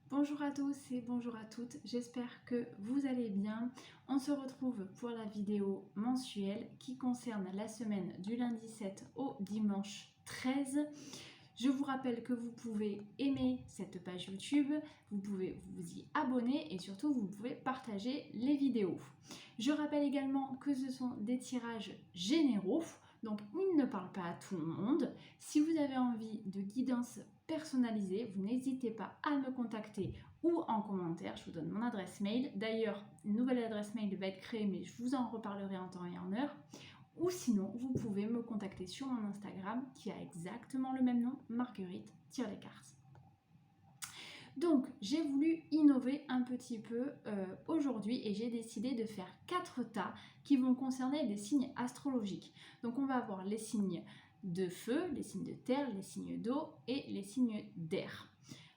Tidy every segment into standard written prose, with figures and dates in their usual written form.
Bonjour à tous et bonjour à toutes, j'espère que vous allez bien. On se retrouve pour la vidéo mensuelle qui concerne la semaine du lundi 7 au dimanche 13. Je vous rappelle que vous pouvez aimer cette page YouTube, vous pouvez vous y abonner et surtout vous pouvez partager les vidéos. Je rappelle également que ce sont des tirages généraux, donc ils ne parlent pas à tout le monde. Si vous avez envie de guidance personnalisée, vous n'hésitez pas à me contacter ou en commentaire, je vous donne mon adresse mail. D'ailleurs, une nouvelle adresse mail va être créée, mais je vous en reparlerai en temps et en heure. Ou sinon, vous pouvez me contacter sur mon Instagram qui a exactement le même nom, Marguerite tire les cartes. Donc, j'ai voulu innover un petit peu aujourd'hui et j'ai décidé de faire 4 tas qui vont concerner des signes astrologiques. Donc, on va avoir les signes de feu, les signes de terre, les signes d'eau et les signes d'air.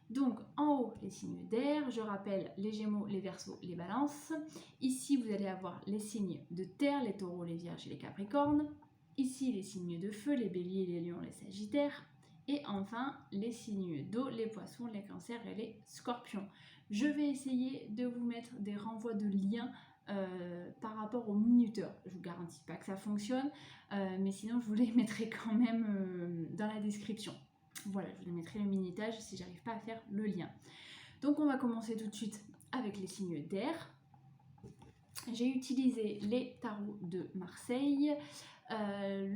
Donc en haut, les signes d'air, je rappelle les Gémeaux, les Verseaux, les Balances. Ici, vous allez avoir les signes de terre, les Taureaux, les Vierges et les Capricornes. Ici, les signes de feu, les Béliers, les Lions, les Sagittaires. Et enfin, les signes d'eau, les Poissons, les Cancers et les Scorpions. Je vais essayer de vous mettre des renvois de liens par rapport au minuteur. Je ne vous garantis pas que ça fonctionne, mais sinon je vous les mettrai quand même dans la description. Voilà, je vous mettrai le minutage si j'arrive pas à faire le lien. Donc on va commencer tout de suite avec les signes d'air. J'ai utilisé les tarots de Marseille,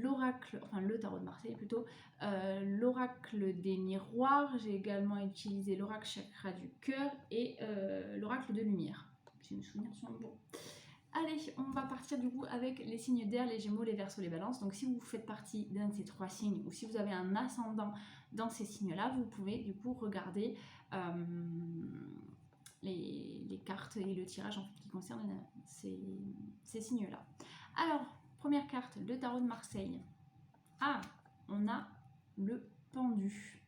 l'oracle, enfin le tarot de Marseille plutôt, l'oracle des miroirs. J'ai également utilisé l'oracle chakra du cœur et l'oracle de lumière. Si mes souvenirs sont bons. Allez, on va partir du coup avec les signes d'air, les Gémeaux, les Verseaux, les Balances. Donc si vous faites partie d'un de ces 3 signes ou si vous avez un ascendant dans ces signes-là, vous pouvez du coup regarder les cartes et le tirage en fait, qui concernent ces signes-là. Alors, première carte, le tarot de Marseille. Ah, on a le pendu.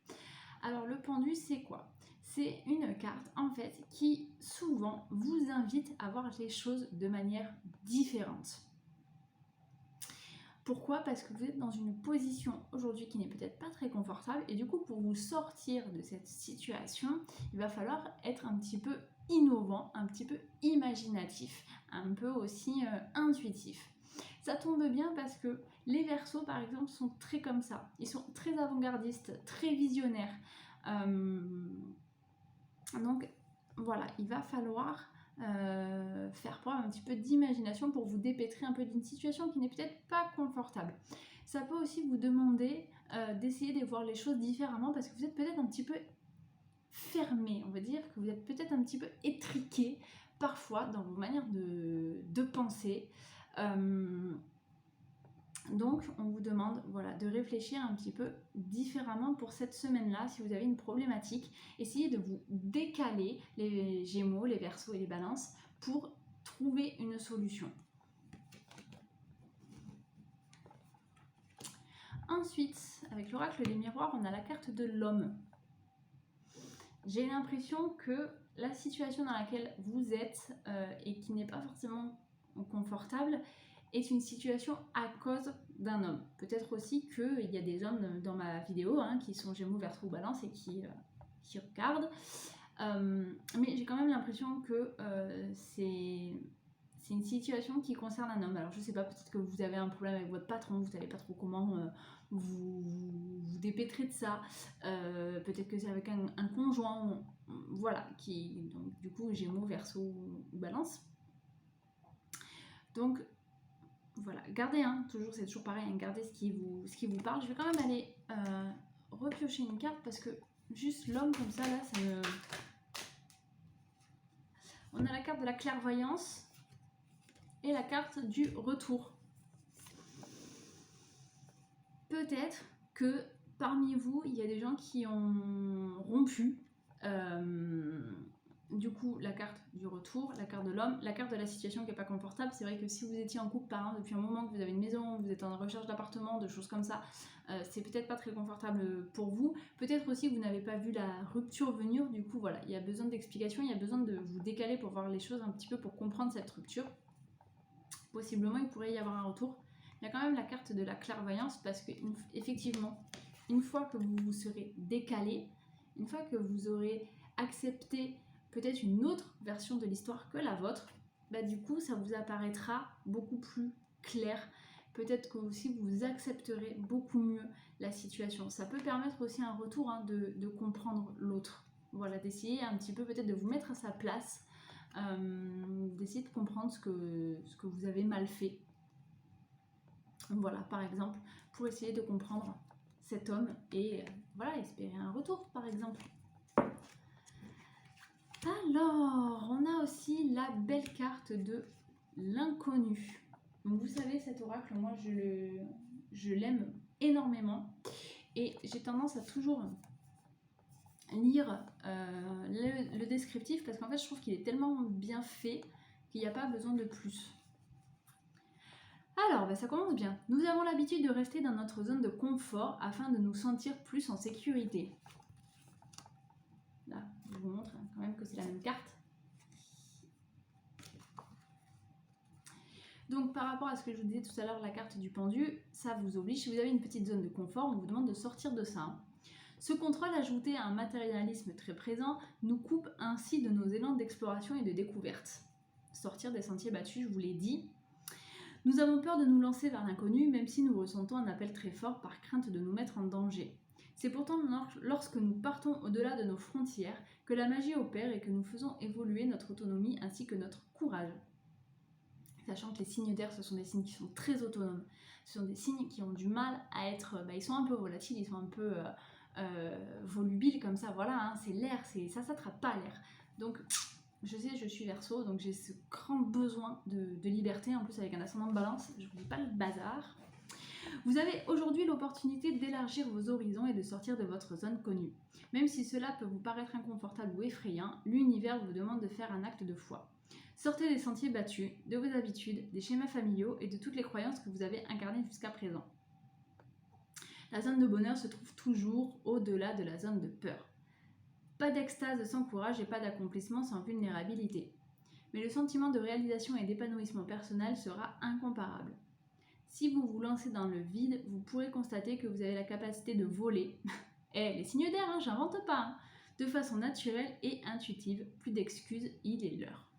Alors le pendu, c'est quoi? C'est une carte en fait qui souvent vous invite à voir les choses de manière différente. Pourquoi? Parce que vous êtes dans une position aujourd'hui qui n'est peut-être pas très confortable et du coup pour vous sortir de cette situation, il va falloir être un petit peu innovant, un petit peu imaginatif, un peu aussi intuitif. Ça tombe bien parce que les Verseaux par exemple sont très comme ça, ils sont très avant-gardistes, très visionnaires. Donc voilà, il va falloir faire preuve un petit peu d'imagination pour vous dépêtrer un peu d'une situation qui n'est peut-être pas confortable. Ça peut aussi vous demander d'essayer de voir les choses différemment parce que vous êtes peut-être un petit peu fermé, on va dire que vous êtes peut-être un petit peu étriqué parfois dans vos manières de penser. Donc, on vous demande voilà, de réfléchir un petit peu différemment pour cette semaine-là. Si vous avez une problématique, essayez de vous décaler les Gémeaux, les Verseaux et les Balances pour trouver une solution. Ensuite, avec l'oracle des miroirs, on a la carte de l'homme. J'ai l'impression que la situation dans laquelle vous êtes et qui n'est pas forcément confortable est une situation à cause d'un homme. Peut-être aussi qu'il y a des hommes dans ma vidéo qui sont Gémeaux, Verseaux ou Balance et qui regardent. Mais j'ai quand même l'impression que c'est une situation qui concerne un homme. Alors je sais pas, peut-être que vous avez un problème avec votre patron, vous savez pas trop comment vous dépêtrer de ça. Peut-être que c'est avec un conjoint, voilà, qui donc du coup Gémeaux, Verseau ou Balance. Donc voilà, gardez toujours, c'est toujours pareil, gardez ce qui vous parle. Je vais quand même aller repiocher une carte parce que juste l'homme comme ça, là, ça me... On a la carte de la clairvoyance et la carte du retour. Peut-être que parmi vous, il y a des gens qui ont rompu. Du coup, la carte du retour, la carte de l'homme, la carte de la situation qui n'est pas confortable. C'est vrai que si vous étiez en couple, par exemple, depuis un moment, que vous avez une maison, vous êtes en recherche d'appartement, de choses comme ça, c'est peut-être pas très confortable pour vous. Peut-être aussi que vous n'avez pas vu la rupture venir. Du coup, voilà, il y a besoin d'explications, il y a besoin de vous décaler pour voir les choses un petit peu, pour comprendre cette rupture. Possiblement, il pourrait y avoir un retour. Il y a quand même la carte de la clairvoyance parce que, effectivement, une fois que vous vous serez décalé, une fois que vous aurez accepter peut-être une autre version de l'histoire que la vôtre, bah du coup ça vous apparaîtra beaucoup plus clair. Peut-être que aussi vous accepterez beaucoup mieux la situation. Ça peut permettre aussi un retour de comprendre l'autre. Voilà, d'essayer un petit peu peut-être de vous mettre à sa place, d'essayer de comprendre ce que vous avez mal fait. Voilà, par exemple, pour essayer de comprendre cet homme et voilà, espérer un retour, par exemple. Alors, on a aussi la belle carte de l'inconnu. Donc vous savez, cet oracle, moi je l'aime énormément et j'ai tendance à toujours lire le descriptif parce qu'en fait je trouve qu'il est tellement bien fait qu'il n'y a pas besoin de plus. Alors, ça commence bien. Nous avons l'habitude de rester dans notre zone de confort afin de nous sentir plus en sécurité. Là, je vous montre quand même que c'est la même carte. Donc par rapport à ce que je vous disais tout à l'heure, la carte du pendu, ça vous oblige, si vous avez une petite zone de confort, on vous demande de sortir de ça. Ce contrôle ajouté à un matérialisme très présent nous coupe ainsi de nos élans d'exploration et de découverte. Sortir des sentiers battus, je vous l'ai dit. Nous avons peur de nous lancer vers l'inconnu, même si nous ressentons un appel très fort par crainte de nous mettre en danger. C'est pourtant lorsque nous partons au-delà de nos frontières que la magie opère et que nous faisons évoluer notre autonomie ainsi que notre courage. Sachant que les signes d'air, ce sont des signes qui sont très autonomes. Ce sont des signes qui ont du mal à être... ils sont un peu volatiles, ils sont un peu volubiles comme ça. Voilà, hein, c'est l'air, ça s'attrape pas l'air. Donc, je sais, je suis Verseau, donc j'ai ce grand besoin de liberté. En plus, avec un ascendant de balance, je vous dis pas le bazar. Vous avez aujourd'hui l'opportunité d'élargir vos horizons et de sortir de votre zone connue. Même si cela peut vous paraître inconfortable ou effrayant, l'univers vous demande de faire un acte de foi. Sortez des sentiers battus, de vos habitudes, des schémas familiaux et de toutes les croyances que vous avez incarnées jusqu'à présent. La zone de bonheur se trouve toujours au-delà de la zone de peur. Pas d'extase sans courage et pas d'accomplissement sans vulnérabilité. Mais le sentiment de réalisation et d'épanouissement personnel sera incomparable. Si vous vous lancez dans le vide, vous pourrez constater que vous avez la capacité de voler. Les signes d'air, hein, j'invente pas. Hein, de façon naturelle et intuitive, plus d'excuses, il est l'heure.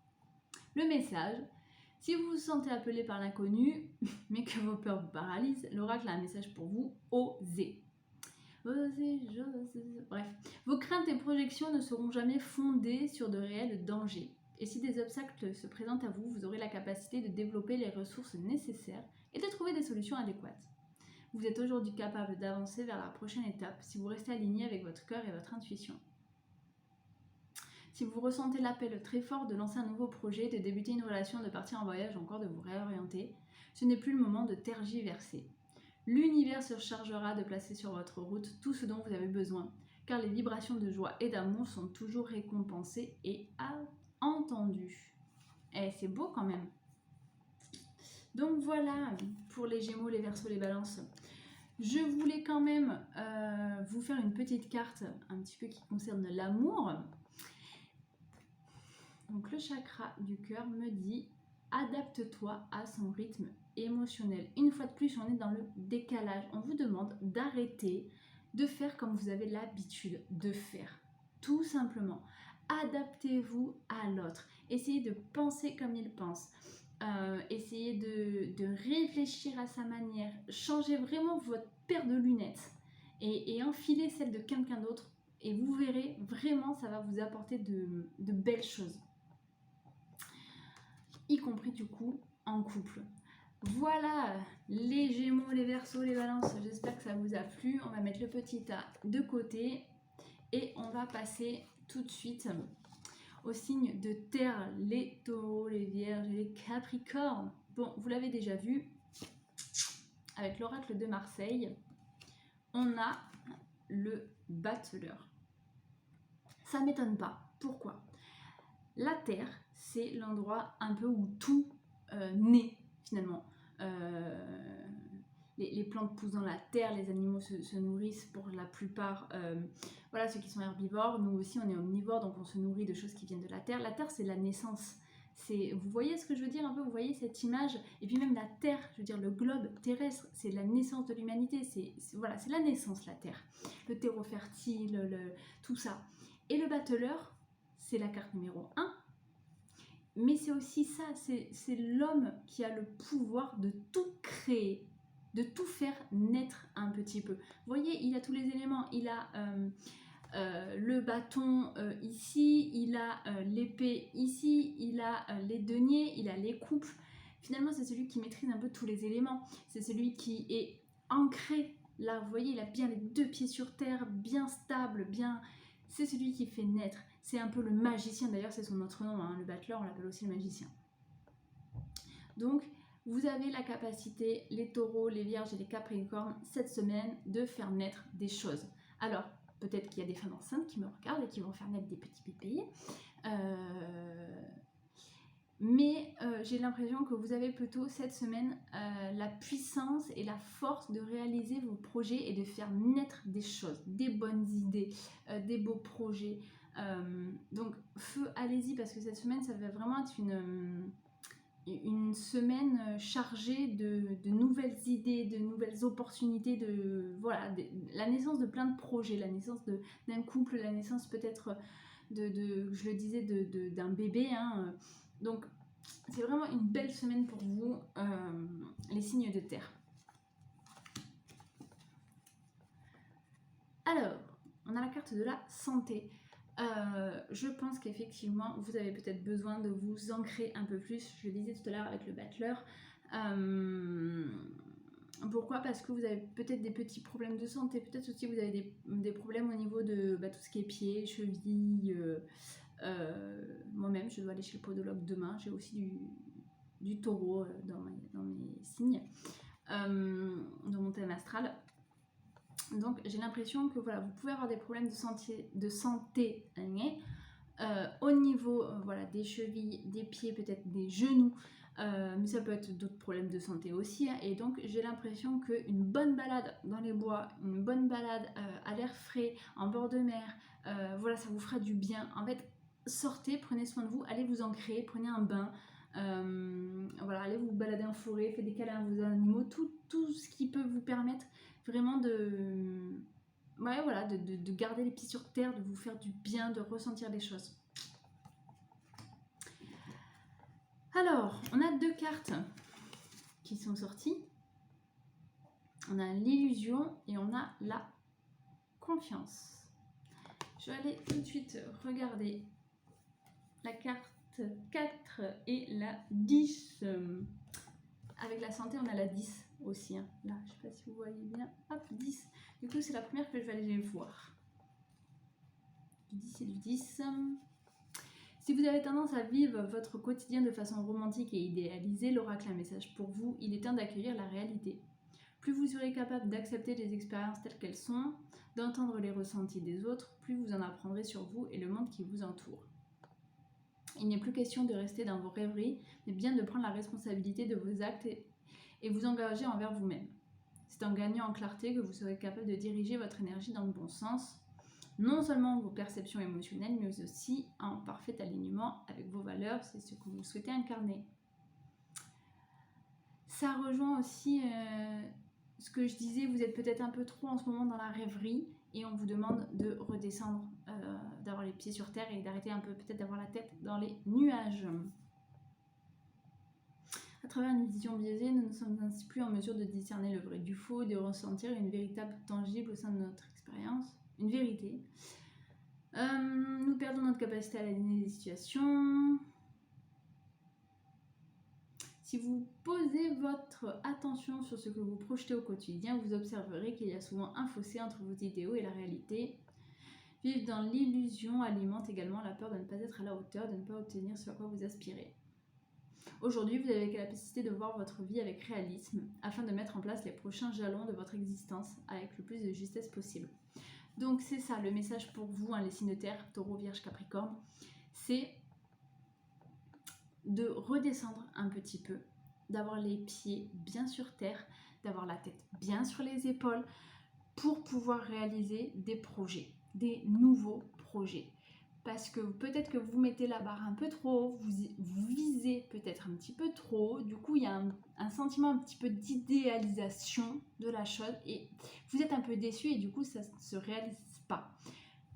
Le message, si vous vous sentez appelé par l'inconnu, mais que vos peurs vous paralysent, l'oracle a un message pour vous, osez. Osez, j'ose. Bref, vos craintes et projections ne seront jamais fondées sur de réels dangers. Et si des obstacles se présentent à vous, vous aurez la capacité de développer les ressources nécessaires et de trouver des solutions adéquates. Vous êtes aujourd'hui capable d'avancer vers la prochaine étape si vous restez aligné avec votre cœur et votre intuition. Si vous ressentez l'appel très fort de lancer un nouveau projet, de débuter une relation, de partir en voyage ou encore de vous réorienter, ce n'est plus le moment de tergiverser. L'univers se chargera de placer sur votre route tout ce dont vous avez besoin, car les vibrations de joie et d'amour sont toujours récompensées et entendues. C'est beau quand même. Donc voilà, pour les Gémeaux, les Verseaux, les Balances. Je voulais quand même vous faire une petite carte un petit peu qui concerne l'amour. Donc le chakra du cœur me dit adapte-toi à son rythme émotionnel. Une fois de plus, on est dans le décalage. On vous demande d'arrêter de faire comme vous avez l'habitude de faire. Tout simplement. Adaptez-vous à l'autre. Essayez de penser comme il pense. Essayez de réfléchir à sa manière. Changez vraiment votre paire de lunettes et enfilez celle de quelqu'un d'autre. Et vous verrez, vraiment, ça va vous apporter de belles choses. Y compris du coup en couple. Voilà les Gémeaux, les Verseaux, les Balances, j'espère que ça vous a plu. On va mettre le petit A de côté et on va passer tout de suite aux signes de terre, les Taureaux, les Vierges et les Capricornes. Bon, vous l'avez déjà vu, avec l'oracle de Marseille, on a le battleur. Ça m'étonne pas. Pourquoi ? La terre, c'est l'endroit un peu où tout naît finalement. Les plantes poussent dans la terre, les animaux se nourrissent pour la plupart. Voilà, ceux qui sont herbivores, nous aussi on est omnivores, donc on se nourrit de choses qui viennent de la terre. La terre, c'est la naissance. Vous voyez ce que je veux dire un peu, vous voyez cette image, et puis même la terre, je veux dire le globe terrestre, c'est la naissance de l'humanité, voilà, c'est la naissance la terre, le terreau fertile, tout ça. Et le battleur, c'est la carte numéro 1. Mais c'est aussi ça, c'est l'homme qui a le pouvoir de tout créer, de tout faire naître un petit peu. Vous voyez, il a tous les éléments. Il a le bâton ici, il a l'épée ici, il a les deniers, il a les coupes. Finalement, c'est celui qui maîtrise un peu tous les éléments. C'est celui qui est ancré. Là, vous voyez, il a bien les 2 pieds sur terre, bien stable, bien... C'est celui qui fait naître. C'est un peu le magicien. D'ailleurs, c'est son autre nom, hein. Le battleur, on l'appelle aussi le magicien. Donc, vous avez la capacité, les taureaux, les vierges et les capricornes, cette semaine, de faire naître des choses. Alors, peut-être qu'il y a des femmes enceintes qui me regardent et qui vont faire naître des petits pépés. Mais j'ai l'impression que vous avez plutôt cette semaine la puissance et la force de réaliser vos projets et de faire naître des choses, des bonnes idées, des beaux projets. Donc, feu, allez-y, parce que cette semaine, ça va vraiment être une semaine chargée de nouvelles idées, de nouvelles opportunités, voilà, la naissance de plein de projets, la naissance d'un couple, la naissance peut-être je le disais, d'un bébé. Hein. Donc, c'est vraiment une belle semaine pour vous, les signes de terre. Alors, on a la carte de la santé. Je pense qu'effectivement, vous avez peut-être besoin de vous ancrer un peu plus. Je le disais tout à l'heure avec le battleur. Pourquoi? Parce que vous avez peut-être des petits problèmes de santé. Peut-être aussi vous avez des problèmes au niveau de tout ce qui est pieds, chevilles. Moi-même, je dois aller chez le podologue demain. J'ai aussi du taureau dans mes signes, dans mon thème astral. Donc j'ai l'impression que voilà, vous pouvez avoir des problèmes de santé au niveau voilà, des chevilles, des pieds, peut-être des genoux, mais ça peut être d'autres problèmes de santé aussi. Hein, et donc j'ai l'impression qu'une bonne balade dans les bois, une bonne balade à l'air frais, en bord de mer, voilà, ça vous fera du bien. En fait, sortez, prenez soin de vous, allez vous ancrer, prenez un bain. Voilà, allez vous balader en forêt, faites des câlins à vos animaux, tout ce qui peut vous permettre vraiment ouais, voilà, de garder les pieds sur terre, de vous faire du bien, de ressentir les choses. Alors, on a 2 cartes qui sont sorties. On a l'illusion et on a la confiance. Je vais aller tout de suite regarder la carte 4 et la 10. Avec la santé, on a la 10 aussi. Hein. Là, je ne sais pas si vous voyez bien. Hop, 10. Du coup, c'est la première que je vais aller voir. Du 10 et du 10. Si vous avez tendance à vivre votre quotidien de façon romantique et idéalisée, l'oracle a un message pour vous. Il est temps d'accueillir la réalité. Plus vous serez capable d'accepter les expériences telles qu'elles sont, d'entendre les ressentis des autres, plus vous en apprendrez sur vous et le monde qui vous entoure. Il n'est plus question de rester dans vos rêveries, mais bien de prendre la responsabilité de vos actes et vous engager envers vous-même. C'est en gagnant en clarté que vous serez capable de diriger votre énergie dans le bon sens, non seulement vos perceptions émotionnelles, mais aussi en parfait alignement avec vos valeurs, c'est ce que vous souhaitez incarner. Ça rejoint aussi ce que je disais, vous êtes peut-être un peu trop en ce moment dans la rêverie et on vous demande de redescendre, d'avoir les pieds sur terre et d'arrêter un peu peut-être d'avoir la tête dans les nuages. À travers une vision biaisée, nous ne sommes ainsi plus en mesure de discerner le vrai du faux, de ressentir une véritable tangible au sein de notre expérience, une vérité. Nous perdons notre capacité à analyser les situations. Si vous posez votre attention sur ce que vous projetez au quotidien, vous observerez qu'il y a souvent un fossé entre vos idéaux et la réalité. Vivre dans l'illusion alimente également la peur de ne pas être à la hauteur, de ne pas obtenir ce à quoi vous aspirez. Aujourd'hui, vous avez la capacité de voir votre vie avec réalisme afin de mettre en place les prochains jalons de votre existence avec le plus de justesse possible. Donc c'est ça le message pour vous, hein, les signes de terre, taureau, vierge, capricorne, c'est de redescendre un petit peu, d'avoir les pieds bien sur terre, d'avoir la tête bien sur les épaules pour pouvoir réaliser des projets, des nouveaux projets. Parce que peut-être que vous mettez la barre un peu trop haut, vous visez peut-être un petit peu trop haut, du coup il y a un sentiment un petit peu d'idéalisation de la chose et vous êtes un peu déçu et du coup ça ne se réalise pas.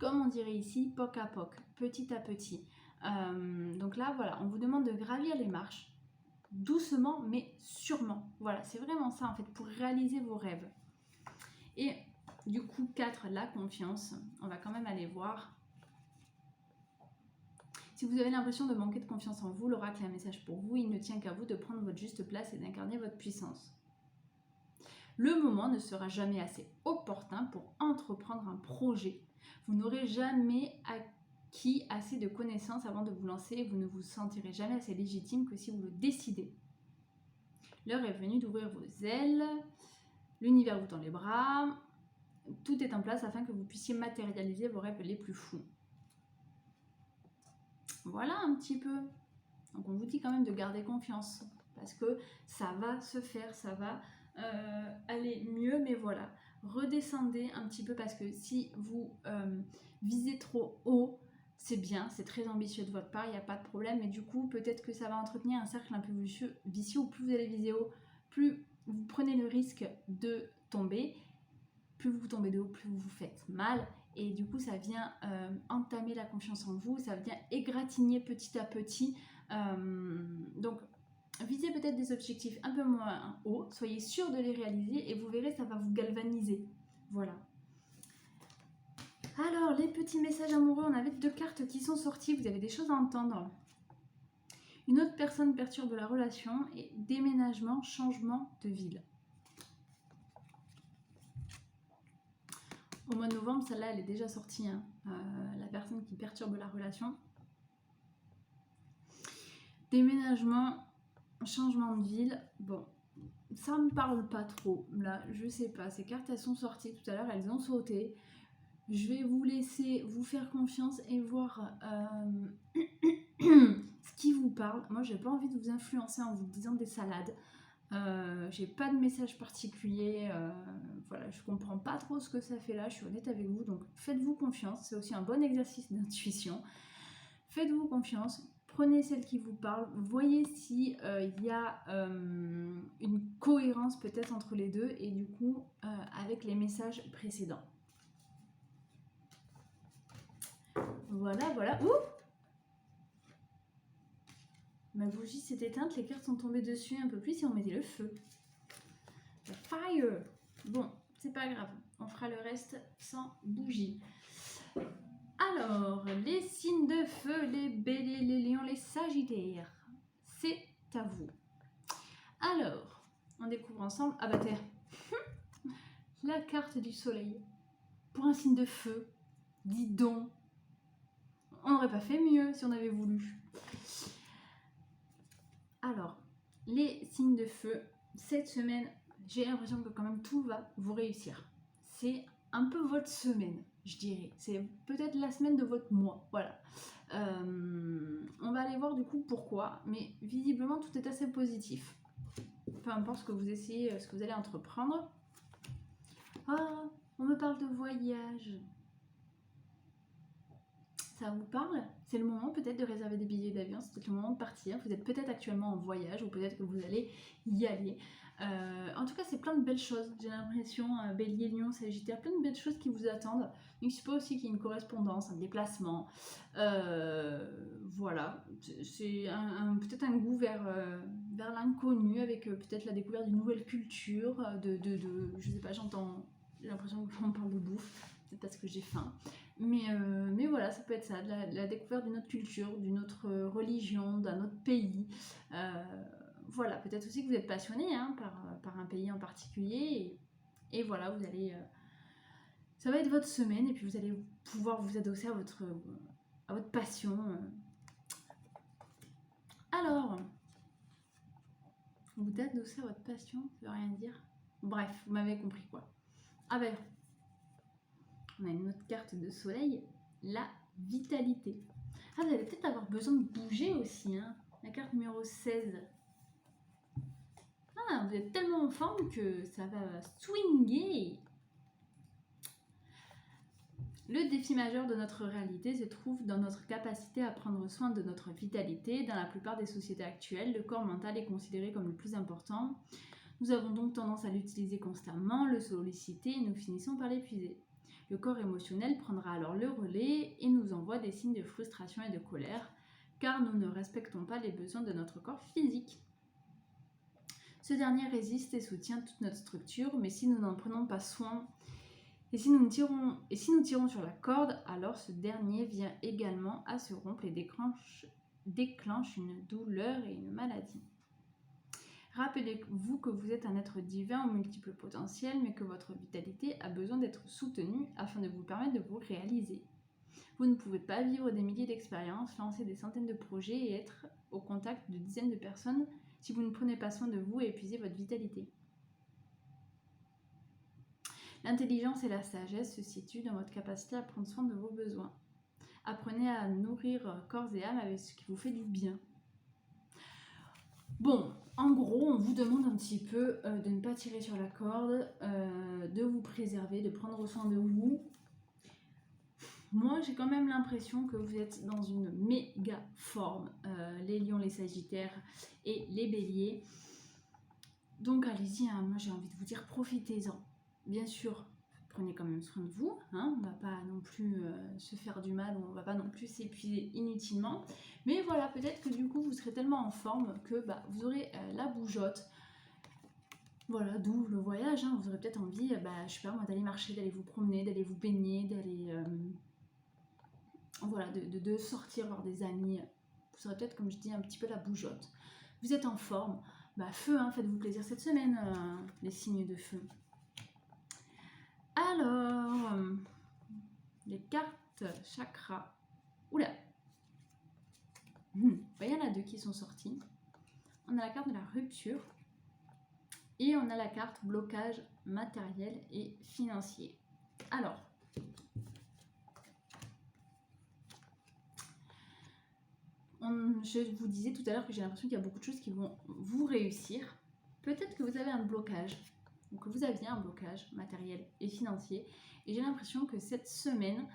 comme on dirait ici, poc à poc, petit à petit. Donc là, voilà, on vous demande de gravir les marches, doucement mais sûrement. Voilà, c'est vraiment ça en fait, pour réaliser vos rêves. Et du coup, 4, la confiance. On va quand même aller voir. Si vous avez l'impression de manquer de confiance en vous, l'oracle a un message pour vous. Il ne tient qu'à vous de prendre votre juste place et d'incarner votre puissance. Le moment ne sera jamais assez opportun pour entreprendre un projet. Vous n'aurez jamais acquis assez de connaissances avant de vous lancer et vous ne vous sentirez jamais assez légitime que si vous le décidez. L'heure est venue d'ouvrir vos ailes. L'univers vous tend les bras. Tout est en place afin que vous puissiez matérialiser vos rêves les plus fous. Voilà un petit peu. Donc on vous dit quand même de garder confiance parce que ça va se faire, ça va aller mieux, mais voilà. Redescendez un petit peu parce que si vous visez trop haut, c'est bien, c'est très ambitieux de votre part, il n'y a pas de problème, mais du coup peut-être que ça va entretenir un cercle un peu vicieux où plus vous allez viser haut, plus vous prenez le risque de tomber, plus vous tombez de haut, plus vous vous faites mal. Et du coup, ça vient entamer la confiance en vous, ça vient égratigner petit à petit. Donc, visez peut-être des objectifs un peu moins hauts, soyez sûr de les réaliser et vous verrez, ça va vous galvaniser. Voilà. Alors, les petits messages amoureux, on avait 2 cartes qui sont sorties, vous avez des choses à entendre. Une autre personne perturbe la relation et déménagement, changement de ville. Au mois de novembre, celle-là, elle est déjà sortie, hein. La personne qui perturbe la relation. Déménagement, changement de ville. Bon, ça me parle pas trop. Là, je sais pas. Ces cartes, elles sont sorties tout à l'heure, elles ont sauté. Je vais vous laisser vous faire confiance et voir ce qui vous parle. Moi, j'ai pas envie de vous influencer en vous disant des salades. J'ai pas de message particulier, voilà, je comprends pas trop ce que ça fait là, je suis honnête avec vous, donc faites-vous confiance, c'est aussi un bon exercice d'intuition. Faites-vous confiance, prenez celle qui vous parle, voyez si il y a une cohérence peut-être entre les deux et du coup avec les messages précédents. Voilà, voilà. Ouh, ma bougie s'est éteinte, les cartes sont tombées dessus un peu plus si on mettait le feu. The fire. Bon, c'est pas grave, on fera le reste sans bougie. Alors, les signes de feu, les béliers, les lions, les sagittaires, c'est à vous. Alors, on découvre ensemble, ah bah terre, la carte du soleil. Pour un signe de feu, dis donc, on n'aurait pas fait mieux si on avait voulu. Alors, les signes de feu, cette semaine, j'ai l'impression que quand même tout va vous réussir. C'est un peu votre semaine, je dirais. C'est peut-être la semaine de votre mois, voilà. On va aller voir du coup pourquoi, mais visiblement tout est assez positif. Peu importe ce que vous essayez, ce que vous allez entreprendre. Ah, on me parle de voyage. Ça vous parle? C'est le moment peut-être de réserver des billets d'avion, c'est peut-être le moment de partir. Vous êtes peut-être actuellement en voyage ou peut-être que vous allez y aller. En tout cas, c'est plein de belles choses, j'ai l'impression. Bélier, Lion, Sagittaire, plein de belles choses qui vous attendent. Donc, il se peut aussi qu'il y ait une correspondance, un déplacement. Voilà, c'est peut-être un goût vers l'inconnu avec peut-être la découverte d'une nouvelle culture, je sais pas, j'ai l'impression qu'on parle de bouffe, peut-être parce que j'ai faim. Mais voilà, ça peut être ça, la découverte d'une autre culture, d'une autre religion, d'un autre pays. Voilà, peut-être aussi que vous êtes passionné hein, par un pays en particulier. Et voilà, vous allez... ça va être votre semaine et puis vous allez pouvoir vous adosser à votre passion. Alors, vous adosser à votre passion, ça veut rien dire. Bref, vous m'avez compris quoi. Ah ben... On a une autre carte de soleil, la vitalité. Ah, vous allez peut-être avoir besoin de bouger aussi, hein. La carte numéro 16. Ah, vous êtes tellement en forme que ça va swinguer. Le défi majeur de notre réalité se trouve dans notre capacité à prendre soin de notre vitalité. Dans la plupart des sociétés actuelles, le corps mental est considéré comme le plus important. Nous avons donc tendance à l'utiliser constamment, le solliciter et nous finissons par l'épuiser. Le corps émotionnel prendra alors le relais et nous envoie des signes de frustration et de colère, car nous ne respectons pas les besoins de notre corps physique. Ce dernier résiste et soutient toute notre structure, mais si nous n'en prenons pas soin, et si nous tirons sur la corde, alors ce dernier vient également à se rompre et déclenche une douleur et une maladie. Rappelez-vous que vous êtes un être divin aux multiples potentiels, mais que votre vitalité a besoin d'être soutenue afin de vous permettre de vous réaliser. Vous ne pouvez pas vivre des milliers d'expériences, lancer des centaines de projets et être au contact de dizaines de personnes si vous ne prenez pas soin de vous et épuisez votre vitalité. L'intelligence et la sagesse se situent dans votre capacité à prendre soin de vos besoins. Apprenez à nourrir corps et âme avec ce qui vous fait du bien. Bon, en gros, on vous demande un petit peu de ne pas tirer sur la corde, de vous préserver, de prendre soin de vous. Moi, j'ai quand même l'impression que vous êtes dans une méga forme, les lions, les sagittaires et les béliers. Donc allez-y, hein, moi j'ai envie de vous dire, profitez-en. Bien sûr, prenez quand même soin de vous, hein, on ne va pas non plus se faire du mal, ou on ne va pas non plus s'épuiser inutilement. Mais voilà, peut-être que du coup, vous serez tellement en forme que vous aurez la bougeotte. Voilà, d'où le voyage, hein, vous aurez peut-être envie, je sais pas moi, d'aller marcher, d'aller vous promener, d'aller vous baigner, d'aller... voilà, de sortir voir des amis. Vous aurez peut-être, comme je dis, un petit peu la bougeotte. Vous êtes en forme, feu, hein, faites-vous plaisir cette semaine, les signes de feu. Alors, les cartes chakras. Oula, il y en a deux qui sont sorties. On a la carte de la rupture et on a la carte blocage matériel et financier. Alors, je vous disais tout à l'heure que j'ai l'impression qu'il y a beaucoup de choses qui vont vous réussir. Peut-être que vous avez un blocage, ou que vous aviez un blocage matériel et financier. Et j'ai l'impression que cette semaine,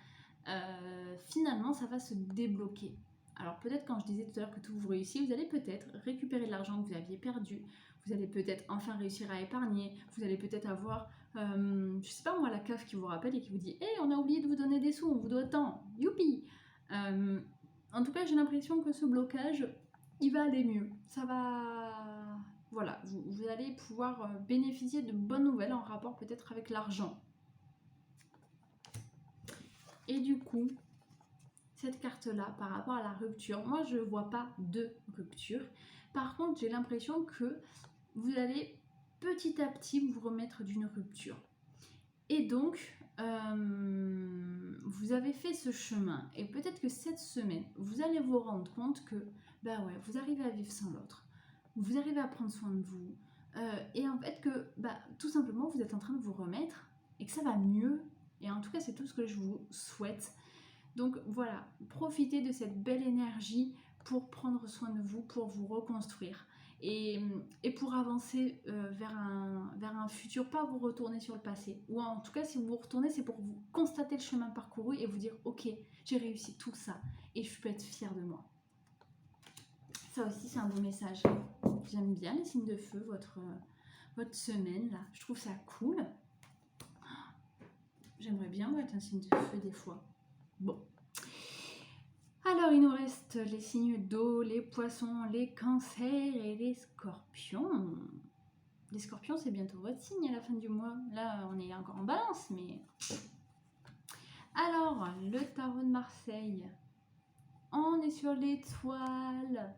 finalement, ça va se débloquer. Alors peut-être quand je disais tout à l'heure que tout vous réussit, vous allez peut-être récupérer de l'argent que vous aviez perdu. Vous allez peut-être enfin réussir à épargner. Vous allez peut-être avoir, je sais pas moi, la CAF qui vous rappelle et qui vous dit « Hey, on a oublié de vous donner des sous, on vous doit tant, youpi !» En tout cas, j'ai l'impression que ce blocage, il va aller mieux. Ça va... Voilà, vous allez pouvoir bénéficier de bonnes nouvelles en rapport peut-être avec l'argent. Et du coup, cette carte-là, par rapport à la rupture, moi je ne vois pas de rupture. Par contre, j'ai l'impression que vous allez petit à petit vous remettre d'une rupture. Et donc, vous avez fait ce chemin. Et peut-être que cette semaine, vous allez vous rendre compte que, vous arrivez à vivre sans l'autre. Vous arrivez à prendre soin de vous. Et en fait que, tout simplement, vous êtes en train de vous remettre et que ça va mieux. Et en tout cas, c'est tout ce que je vous souhaite. Donc voilà, profitez de cette belle énergie pour prendre soin de vous, pour vous reconstruire. Et pour avancer vers un futur, pas vous retourner sur le passé. Ou en tout cas, si vous vous retournez, c'est pour vous constater le chemin parcouru et vous dire « Ok, j'ai réussi tout ça et je peux être fière de moi. » Ça aussi, c'est un beau message. J'aime bien les signes de feu, votre semaine, là. Je trouve ça cool. J'aimerais bien être un signe de feu des fois. Bon. Alors, il nous reste les signes d'eau, les poissons, les cancers et les scorpions. Les scorpions, c'est bientôt votre signe à la fin du mois. Là, on est encore en balance, mais... Alors, le tarot de Marseille. On est sur l'étoile.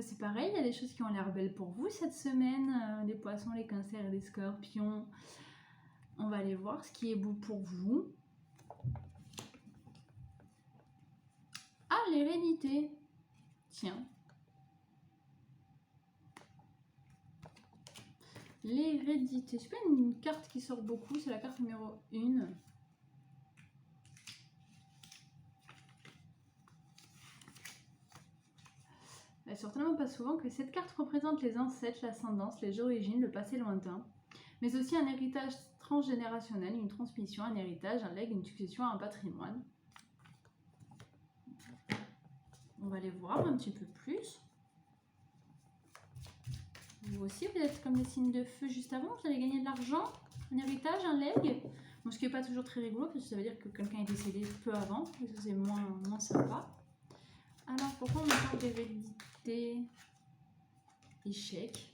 C'est pareil, il y a des choses qui ont l'air belles pour vous cette semaine. Les poissons, les cancers et les scorpions. On va aller voir ce qui est beau pour vous. Ah, l'hérédité. Tiens. L'hérédité. C'est pas une carte qui sort beaucoup, c'est la carte numéro 1. Elle sort tellement pas souvent que cette carte représente les ancêtres, l'ascendance, les origines, le passé lointain, mais aussi un héritage transgénérationnel, une transmission, un héritage, un legs, une succession, un patrimoine. On va aller voir un petit peu plus. Vous aussi, vous êtes comme les signes de feu juste avant, vous allez gagner de l'argent, un héritage, un legs. Donc, ce qui n'est pas toujours très rigolo, parce que ça veut dire que quelqu'un est décédé peu avant, et ça c'est moins sympa. Alors, pourquoi on parle d'hérédité? Échec.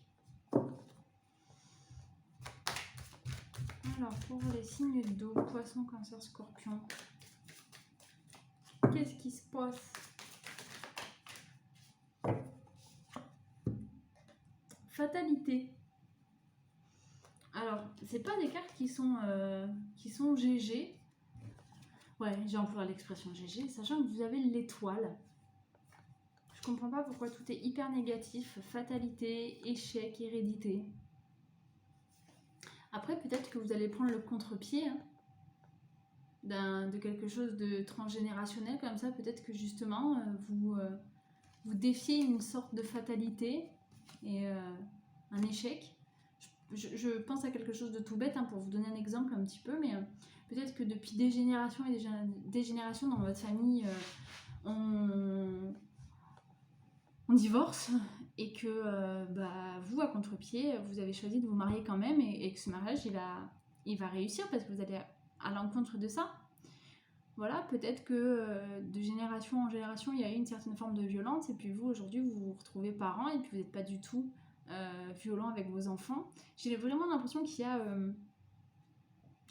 Alors, pour les signes d'eau, poisson, cancer, scorpion, qu'est-ce qui se passe? Fatalité. Alors, c'est pas des cartes qui sont GG. Ouais, j'ai employé l'expression GG, sachant que vous avez l'étoile. Je comprends pas pourquoi tout est hyper négatif. Fatalité, échec, hérédité. Après, peut-être que vous allez prendre le contre-pied de quelque chose de transgénérationnel comme ça. Peut-être que justement, vous défiez une sorte de fatalité et un échec. Je pense à quelque chose de tout bête pour vous donner un exemple un petit peu, mais peut-être que depuis des générations et des générations dans votre famille, on divorce et que vous, à contre-pied, vous avez choisi de vous marier quand même et que ce mariage, il va réussir parce que vous allez à l'encontre de ça. Voilà, peut-être que de génération en génération, il y a eu une certaine forme de violence et puis vous, aujourd'hui, vous vous retrouvez parents et puis vous n'êtes pas du tout violent avec vos enfants. J'ai vraiment l'impression qu'il y a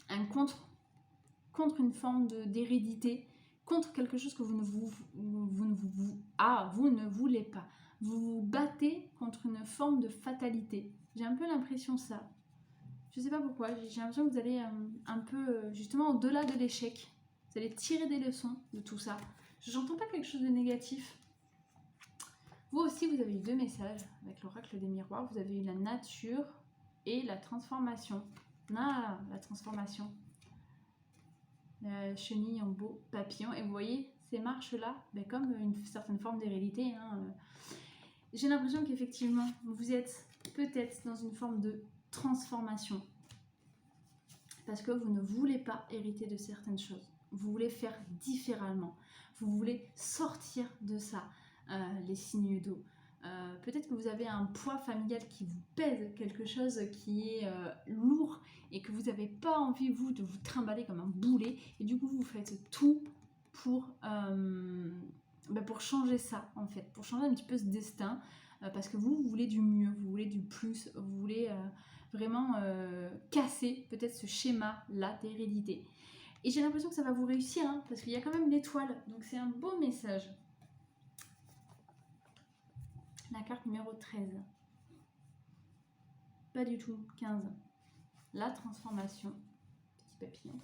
un contre une forme d'hérédité, contre quelque chose que vous ne voulez pas. Vous vous battez contre une forme de fatalité. J'ai un peu l'impression ça. Je sais pas pourquoi, j'ai l'impression que vous allez un peu justement au-delà de l'échec. Vous allez tirer des leçons de tout ça. J'entends pas quelque chose de négatif. Vous aussi, vous avez eu 2 messages avec l'oracle des miroirs. Vous avez eu la nature et la transformation. Ah, la transformation. La chenille en beau papillon. Et vous voyez, ces marches-là, comme une certaine forme d'hérédité. J'ai l'impression qu'effectivement, vous êtes peut-être dans une forme de transformation. Parce que vous ne voulez pas hériter de certaines choses. Vous voulez faire différemment. Vous voulez sortir de ça, les signes d'eau. Peut-être que vous avez un poids familial qui vous pèse, quelque chose qui est lourd et que vous n'avez pas envie, vous, de vous trimballer comme un boulet. Et du coup, vous faites tout pour changer ça, en fait. Pour changer un petit peu ce destin. Parce que vous voulez du mieux, vous voulez du plus, vous voulez vraiment casser peut-être ce schéma-là d'hérédité. Et j'ai l'impression que ça va vous réussir, parce qu'il y a quand même l'étoile. Donc c'est un beau message. La carte numéro 13. Pas du tout, 15. La transformation. Petit papillon.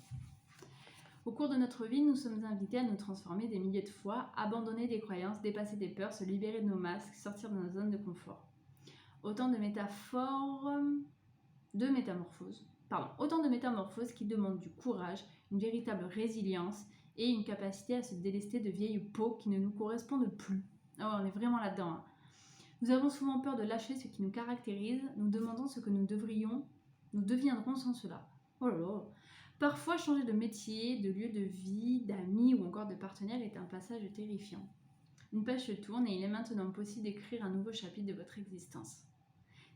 Au cours de notre vie, nous sommes invités à nous transformer des milliers de fois, abandonner des croyances, dépasser des peurs, se libérer de nos masques, sortir de nos zones de confort. Autant de métamorphoses qui demandent du courage, une véritable résilience et une capacité à se délester de vieilles peaux qui ne nous correspondent plus. Oh, on est vraiment là-dedans. Nous avons souvent peur de lâcher ce qui nous caractérise, nous demandons ce que nous deviendrons sans cela. Oh là là. Parfois, changer de métier, de lieu de vie, d'amis ou encore de partenaire est un passage terrifiant. Une page se tourne et il est maintenant possible d'écrire un nouveau chapitre de votre existence.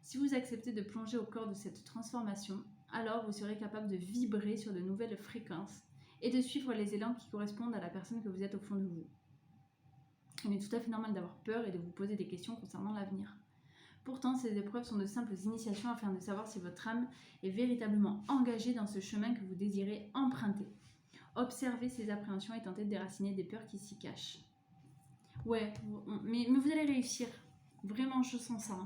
Si vous acceptez de plonger au cœur de cette transformation, alors vous serez capable de vibrer sur de nouvelles fréquences et de suivre les élans qui correspondent à la personne que vous êtes au fond de vous. Il est tout à fait normal d'avoir peur et de vous poser des questions concernant l'avenir. Pourtant, ces épreuves sont de simples initiations afin de savoir si votre âme est véritablement engagée dans ce chemin que vous désirez emprunter. Observez ces appréhensions et tentez de déraciner des peurs qui s'y cachent. Ouais, mais vous allez réussir. Vraiment, je sens ça.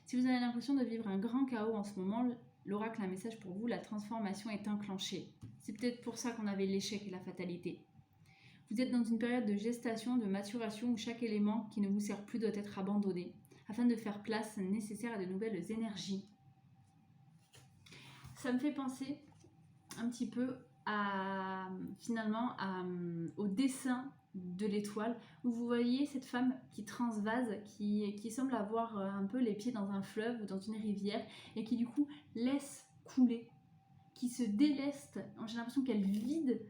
Si vous avez l'impression de vivre un grand chaos en ce moment, l'oracle a un message pour vous, la transformation est enclenchée. C'est peut-être pour ça qu'on avait l'échec et la fatalité. Vous êtes dans une période de gestation, de maturation où chaque élément qui ne vous sert plus doit être abandonné, afin de faire place nécessaire à de nouvelles énergies. Ça me fait penser un petit peu au dessin de l'étoile, où vous voyez cette femme qui transvase, qui semble avoir un peu les pieds dans un fleuve ou dans une rivière, et qui du coup laisse couler, qui se déleste. J'ai l'impression qu'elle vide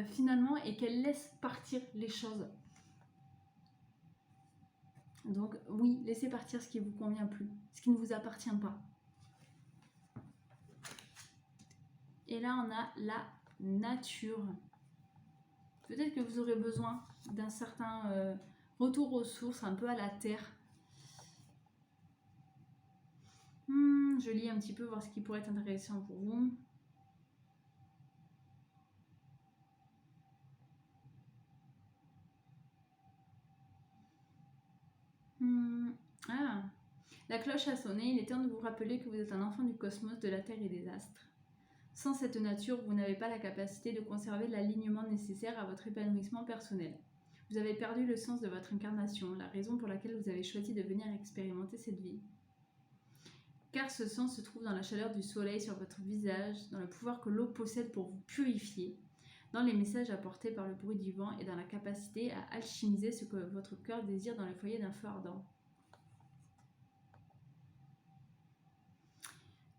finalement et qu'elle laisse partir les choses. Donc oui, laissez partir ce qui ne vous convient plus, ce qui ne vous appartient pas. Et là, on a la nature. Peut-être que vous aurez besoin d'un certain retour aux sources, un peu à la terre. Je lis un petit peu, voir ce qui pourrait être intéressant pour vous. Ah, la cloche a sonné, il est temps de vous rappeler que vous êtes un enfant du cosmos, de la Terre et des astres. Sans cette nature, vous n'avez pas la capacité de conserver l'alignement nécessaire à votre épanouissement personnel. Vous avez perdu le sens de votre incarnation, la raison pour laquelle vous avez choisi de venir expérimenter cette vie. Car ce sens se trouve dans la chaleur du soleil sur votre visage, dans le pouvoir que l'eau possède pour vous purifier, dans les messages apportés par le bruit du vent et dans la capacité à alchimiser ce que votre cœur désire dans le foyer d'un feu ardent.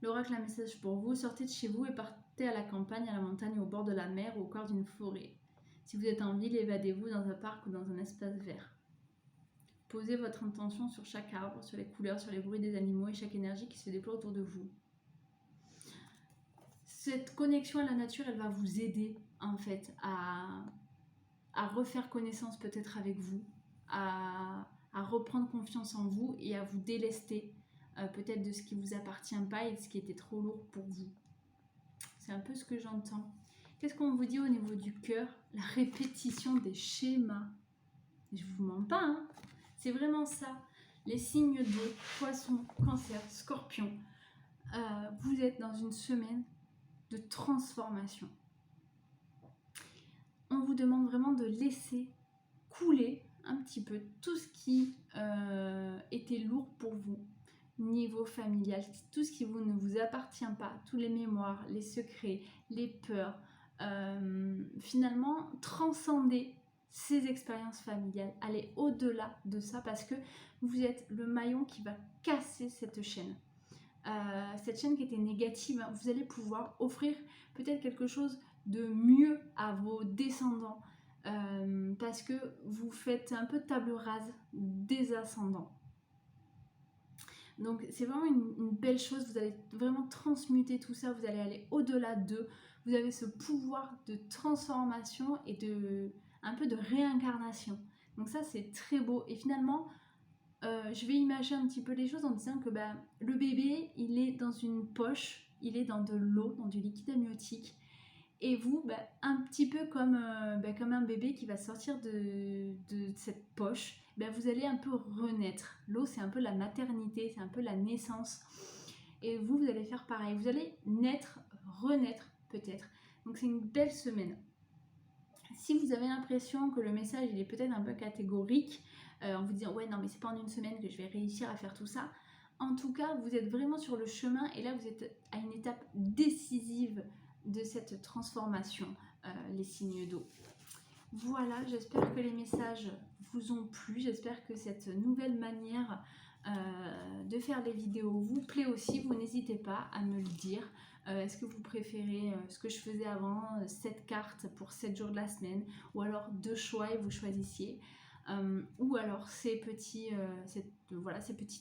L'oracle a un message pour vous. Sortez de chez vous et partez à la campagne, à la montagne, au bord de la mer ou au cœur d'une forêt. Si vous êtes en ville, évadez-vous dans un parc ou dans un espace vert. Posez votre intention sur chaque arbre, sur les couleurs, sur les bruits des animaux et chaque énergie qui se déploie autour de vous. Cette connexion à la nature, elle va vous aider en fait à refaire connaissance peut-être avec vous, à reprendre confiance en vous et à vous délester peut-être de ce qui ne vous appartient pas et de ce qui était trop lourd pour vous. C'est un peu ce que j'entends. Qu'est-ce qu'on vous dit au niveau du cœur? La répétition des schémas. Je vous mens pas, hein. C'est vraiment ça. Les signes d'eau, poisson, cancer, scorpion. Vous êtes dans une semaine de transformation. On vous demande vraiment de laisser couler un petit peu tout ce qui était lourd pour vous, niveau familial, tout ce qui ne vous appartient pas, tous les mémoires, les secrets, les peurs, finalement transcender ces expériences familiales, aller au-delà de ça parce que vous êtes le maillon qui va casser cette chaîne. Cette chaîne qui était négative, vous allez pouvoir offrir peut-être quelque chose de mieux à vos descendants parce que vous faites un peu table rase des ascendants. Donc c'est vraiment une belle chose, vous allez vraiment transmuter tout ça, vous allez aller au-delà d'eux, vous avez ce pouvoir de transformation et un peu de réincarnation. Donc ça c'est très beau et finalement je vais imaginer un petit peu les choses en disant que le bébé il est dans une poche, il est dans de l'eau, dans du liquide amniotique et vous un petit peu comme un bébé qui va sortir de cette poche, vous allez un peu renaître. L'eau c'est un peu la maternité, c'est un peu la naissance et vous allez faire pareil, vous allez naître, renaître peut-être. Donc c'est une belle semaine. Si vous avez l'impression que le message il est peut-être un peu catégorique, en vous disant ouais non mais c'est pas en une semaine que je vais réussir à faire tout ça, en tout cas vous êtes vraiment sur le chemin et là vous êtes à une étape décisive de cette transformation, les signes d'eau. Voilà, j'espère que les messages vous ont plu, j'espère que cette nouvelle manière de faire les vidéos vous plaît aussi, vous n'hésitez pas à me le dire. Est-ce que vous préférez ce que je faisais avant, 7 cartes pour 7 jours de la semaine, ou alors 2 choix et vous choisissiez, ou alors ces petits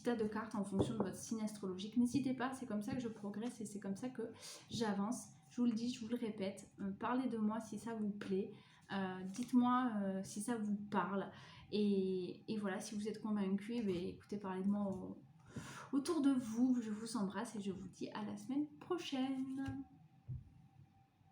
tas de cartes en fonction de votre signe astrologique. N'hésitez pas, c'est comme ça que je progresse et c'est comme ça que j'avance. Je vous le dis, je vous le répète, parlez de moi si ça vous plaît, dites-moi si ça vous parle et voilà, si vous êtes convaincu, écoutez, parlez de moi autour de vous. Je vous embrasse et je vous dis à la semaine prochaine.